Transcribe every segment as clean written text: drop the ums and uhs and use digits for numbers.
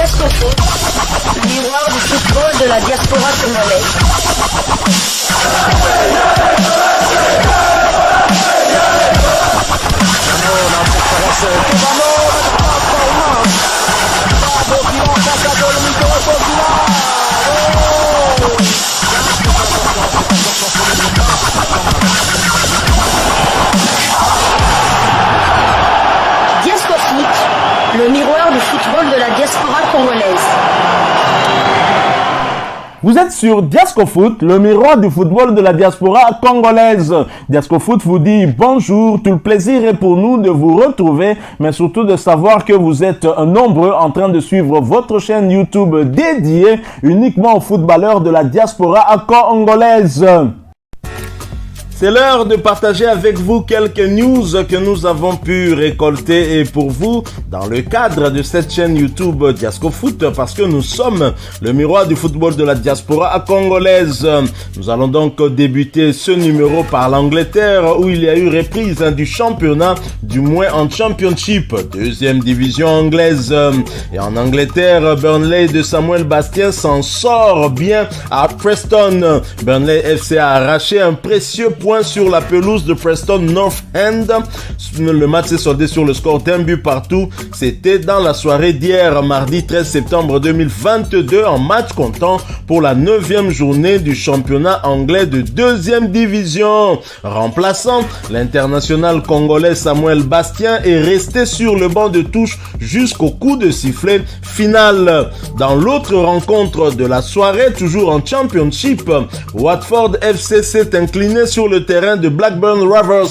Diasco Foot, miroir du football de la diaspora congolaise. Diasco Foot, le miroir du football de la diaspora congolaise. Vous êtes sur Diasco Foot, le miroir du football de la diaspora congolaise. Diasco Foot vous dit bonjour, tout le plaisir est pour nous de vous retrouver, mais surtout de savoir que vous êtes nombreux en train de suivre votre chaîne YouTube dédiée uniquement aux footballeurs de la diaspora congolaise. C'est l'heure de partager avec vous quelques news que nous avons pu récolter et pour vous dans le cadre de cette chaîne YouTube Diasco Foot parce que nous sommes le miroir du football de la diaspora congolaise. Nous allons donc débuter ce numéro par l'Angleterre où il y a eu reprise du championnat, du moins en Championship, deuxième division anglaise. Et en Angleterre, Burnley de Samuel Bastien s'en sort bien à Preston. Burnley FC a arraché un précieux point sur la pelouse de Preston North End. Le match s'est soldé sur le score d'un but partout. C'était dans la soirée d'hier, mardi 13 septembre 2022, en match comptant pour la 9e journée du championnat anglais de 2e division. Remplaçant, l'international congolais Samuel Bastien est resté sur le banc de touche jusqu'au coup de sifflet final. Dans l'autre rencontre de la soirée, toujours en Championship, Watford FC s'est incliné sur le terrain de Blackburn Rovers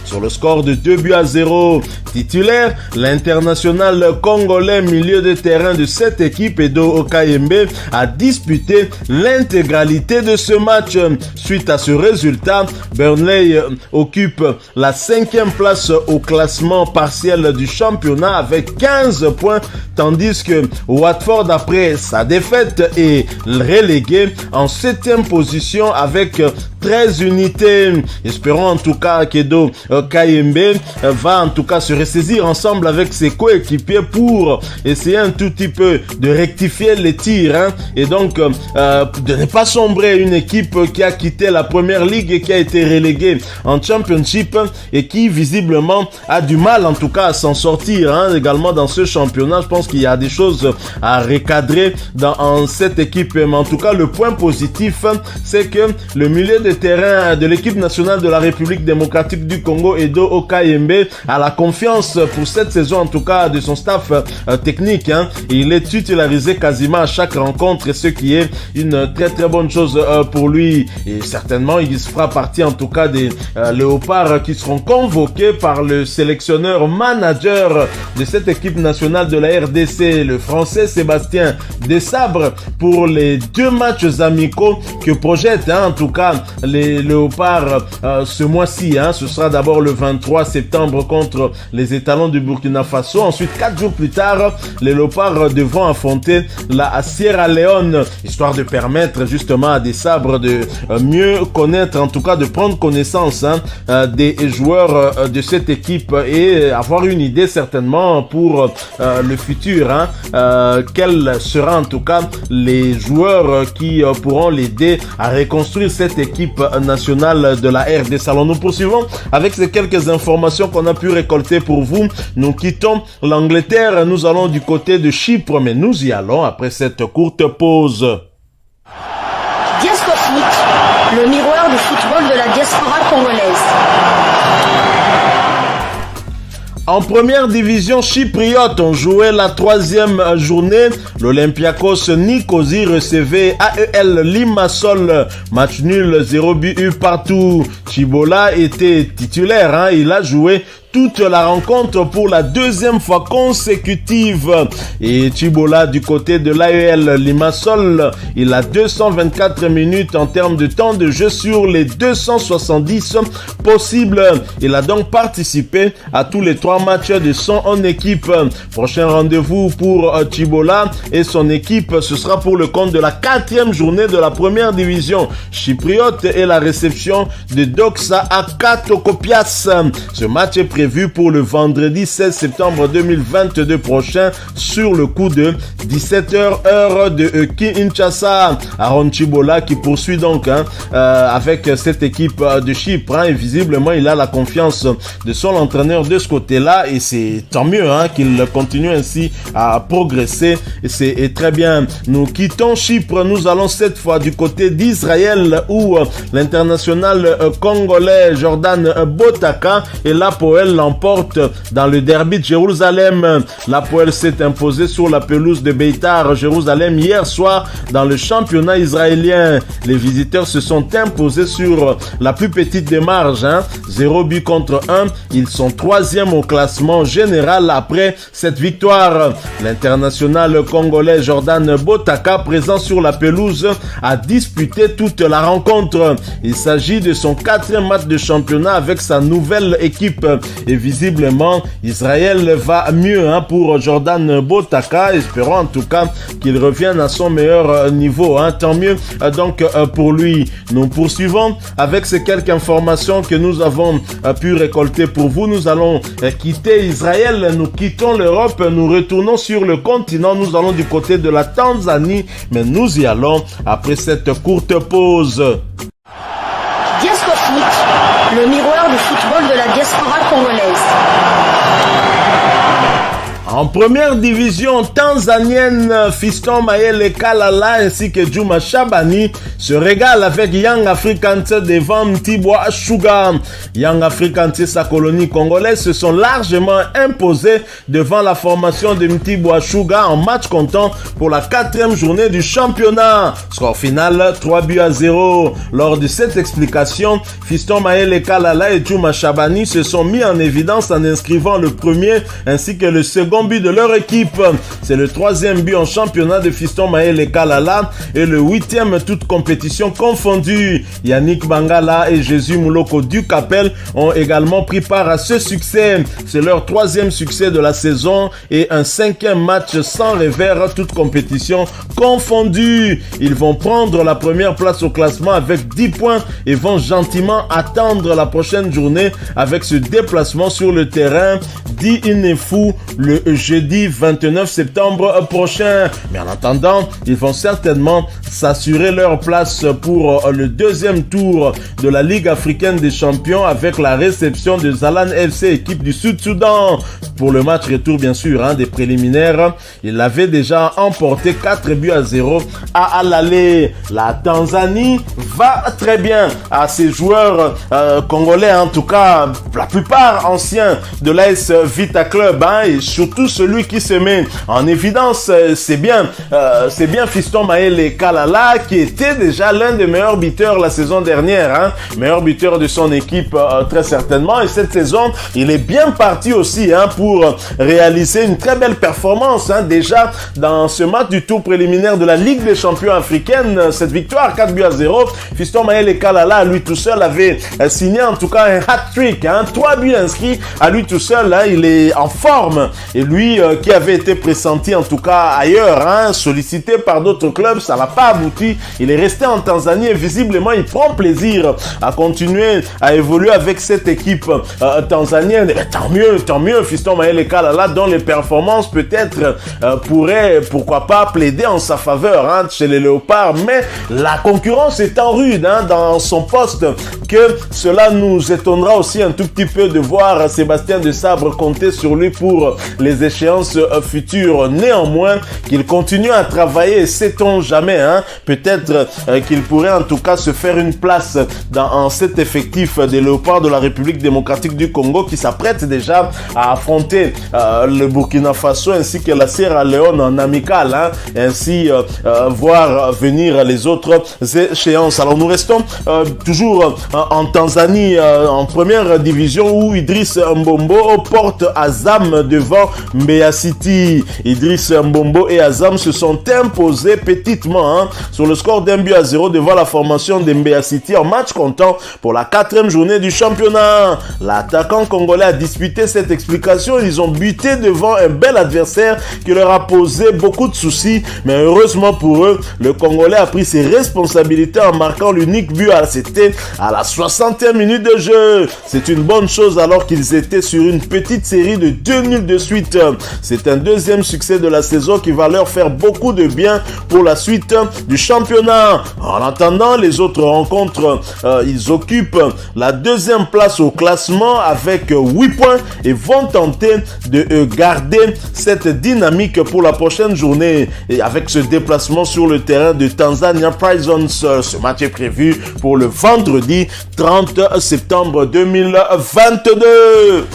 sur le score de 2-0. Titulaire, l'international congolais milieu de terrain de cette équipe, Edo Okayembe, a disputé l'intégralité de ce match. Suite à ce résultat, Burnley occupe la 5e place au classement partiel du championnat avec 15 points, tandis que Watford, après sa défaite, est relégué en 7e position avec 13 unités. Espérons en tout cas qu'Edo Kayembe va en tout cas se ressaisir ensemble avec ses coéquipiers pour essayer un tout petit peu de rectifier les tirs et donc de ne pas sombrer une équipe qui a quitté la première ligue et qui a été reléguée en Championship et qui visiblement a du mal en tout cas à s'en sortir également dans ce championnat. Je pense qu'il y a des choses à recadrer dans cette équipe, mais en tout cas le point positif c'est que le milieu de terrain de l'équipe nationale de la République démocratique du Congo, Edo Okayembe, a la confiance pour cette saison en tout cas de son staff technique. Il est titularisé quasiment à chaque rencontre, et ce qui est une très très bonne chose pour lui, et certainement il fera partie en tout cas des léopards qui seront convoqués par le sélectionneur manager de cette équipe nationale de la RDC, le français Sébastien Desabre, pour les 2 matchs amicaux que projette en tout cas les léopards ce mois-ci. Ce sera d'abord le 23 septembre contre les étalons du Burkina Faso. Ensuite, 4 jours plus tard, les léopards devront affronter la Sierra Leone, histoire de permettre justement à des sabres de mieux connaître, en tout cas de prendre connaissance des joueurs de cette équipe et avoir une idée certainement pour le futur. Quels seront en tout cas les joueurs qui pourront l'aider à reconstruire cette équipe nationale de la RDC. Alors nous poursuivons avec ces quelques informations qu'on a pu récolter pour vous. Nous quittons l'Angleterre, nous allons du côté de Chypre, mais nous y allons après cette courte pause. Diasco Foot, le miroir du football de la diaspora congolaise. En première division chypriote, on jouait la 3e journée. L'Olympiakos Nicosie recevait AEL Limassol. Match nul, 0 but partout. Chibola était titulaire, il a joué toute la rencontre pour la 2e fois consécutive. Et Chibola du côté de l'AEL Limassol, il a 224 minutes en termes de temps de jeu sur les 270 possibles. Il a donc participé à tous les 3 matchs de son équipe. Prochain rendez-vous pour Chibola et son équipe, ce sera pour le compte de la 4e journée de la première division chypriote et la réception de Doxa à Katokopias. Ce match est prévu pour le vendredi 16 septembre 2022 prochain sur le coup de 17h heure de Kinshasa. Aaron Chibola qui poursuit donc avec cette équipe de Chypre et visiblement il a la confiance de son entraîneur de ce côté-là et c'est tant mieux qu'il continue ainsi à progresser et c'est très bien. Nous quittons Chypre, nous allons cette fois du côté d'Israël où l'international congolais Jordan Botaka et l'Hapoel l'emporte dans le derby de Jérusalem. L'Hapoel s'est imposé sur la pelouse de Beitar Jérusalem hier soir dans le championnat israélien. Les visiteurs se sont imposés sur la plus petite des marges, 0 but contre 1. Ils sont 3e au classement général après cette victoire. L'international congolais Jordan Botaka, présent sur la pelouse, a disputé toute la rencontre. Il s'agit de son 4e match de championnat avec sa nouvelle équipe. Et visiblement, Israël va mieux pour Jordan Botaka. Espérons en tout cas qu'il revienne à son meilleur niveau. Tant mieux donc pour lui. Nous poursuivons avec ces quelques informations que nous avons pu récolter pour vous. Nous allons quitter Israël, nous quittons l'Europe, nous retournons sur le continent. Nous allons du côté de la Tanzanie, mais nous y allons après cette courte pause. Diasco Foot, le miroir du football de la diaspora congolaise. En première division tanzanienne, Fiston Mayele Kalala ainsi que Djuma Shabani se régalent avec Young Africans devant Mtibwa Sugar. Young Africans et sa colonie congolaise se sont largement imposés devant la formation de Mtibwa Sugar en match comptant pour la 4e journée du championnat. Score final 3-0. Lors de cette explication, Fiston Mayele Kalala et Djuma Shabani se sont mis en évidence en inscrivant le premier ainsi que le second but de leur équipe. C'est le 3e but en championnat de Fiston Mayele Kalala et le 8e toute compétition confondue. Yannick Bangala et Jésus Mouloko du Capel ont également pris part à ce succès. C'est leur 3e succès de la saison et un 5e match sans revers, toute compétition confondue. Ils vont prendre la première place au classement avec 10 points et vont gentiment attendre la prochaine journée avec ce déplacement sur le terrain d'Inefou le jeudi 29 septembre prochain. Mais en attendant, ils vont certainement s'assurer leur place pour le 2e tour de la Ligue africaine des champions avec la réception de Zalan FC, équipe du Sud-Soudan. Pour le match retour, bien sûr, des préliminaires, il avait déjà emporté 4-0 à l'aller. La Tanzanie va très bien à ses joueurs congolais, en tout cas, la plupart anciens de l'AS Vita Club, et surtout celui qui se met en évidence, c'est bien Fiston Mayele Kalala qui était déjà l'un des meilleurs buteurs la saison dernière, meilleur buteur de son équipe très certainement, et cette saison il est bien parti aussi pour réaliser une très belle performance déjà dans ce match du tour préliminaire de la Ligue des champions africaine. Cette victoire 4-0, Fiston Mayele Kalala à lui tout seul avait signé en tout cas un hat-trick, 3 buts inscrits à lui tout seul, il est en forme et lui qui avait été pressenti en tout cas ailleurs, sollicité par d'autres clubs, ça n'a pas abouti. Il est resté en Tanzanie et visiblement il prend plaisir à continuer à évoluer avec cette équipe tanzanienne. Et tant mieux, Fiston Mayele Kalala dont les performances peut-être pourraient, pourquoi pas, plaider en sa faveur chez les Léopards, mais la concurrence étant rude dans son poste, que cela nous étonnera aussi un tout petit peu de voir Sébastien Desabre compter sur lui pour les échéances futures. Néanmoins, qu'il continue à travailler, sait-on jamais, peut-être qu'il pourrait en tout cas se faire une place dans cet effectif des Léopards de la République démocratique du Congo qui s'apprête déjà à affronter le Burkina Faso ainsi que la Sierra Leone en amical, ainsi voir venir les autres échéances. Alors nous restons toujours en Tanzanie en première division où Idriss Mbombo porte Azam devant Mbeya City. Idriss Mbombo et Azam se sont imposés petitement sur le score d'1-0 devant la formation de Mbeya City en match comptant pour la 4e journée du championnat. L'attaquant congolais a disputé cette explication. Ils ont buté devant un bel adversaire qui leur a posé beaucoup de soucis, mais heureusement pour eux, le Congolais a pris ses responsabilités en marquant l'unique but. C'était à la 60e minute de jeu. C'est une bonne chose alors qu'ils étaient sur une petite série de 2 nuls de suite. C'est un deuxième succès de la saison qui va leur faire beaucoup de bien pour la suite du championnat. En attendant les autres rencontres, ils occupent la 2e place au classement avec 8 points et vont tenter de garder cette dynamique pour la prochaine journée et avec ce déplacement sur le terrain de Tanzania Prisons. Ce match est prévu pour le vendredi 30 septembre 2022.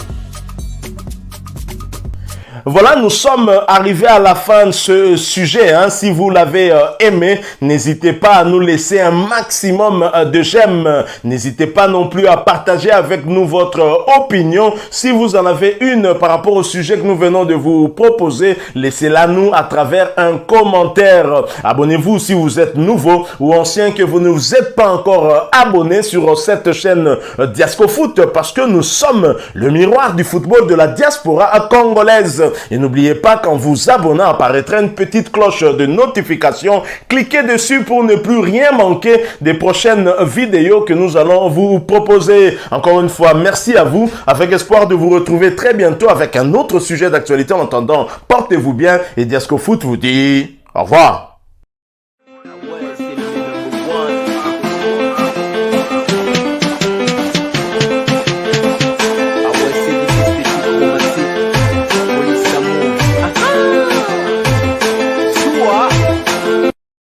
Voilà, nous sommes arrivés à la fin de ce sujet. Si vous l'avez aimé, n'hésitez pas à nous laisser un maximum de j'aime. N'hésitez pas non plus à partager avec nous votre opinion. Si vous en avez une par rapport au sujet que nous venons de vous proposer, laissez-la nous à travers un commentaire. Abonnez-vous si vous êtes nouveau ou ancien que vous ne vous êtes pas encore abonné sur cette chaîne Diasco Foot parce que nous sommes le miroir du football de la diaspora congolaise. Et n'oubliez pas qu'en vous abonnant apparaîtra une petite cloche de notification. Cliquez dessus pour ne plus rien manquer des prochaines vidéos que nous allons vous proposer. Encore une fois, merci à vous, avec espoir de vous retrouver très bientôt avec un autre sujet d'actualité. En attendant, portez-vous bien et Diasco Foot vous dit au revoir.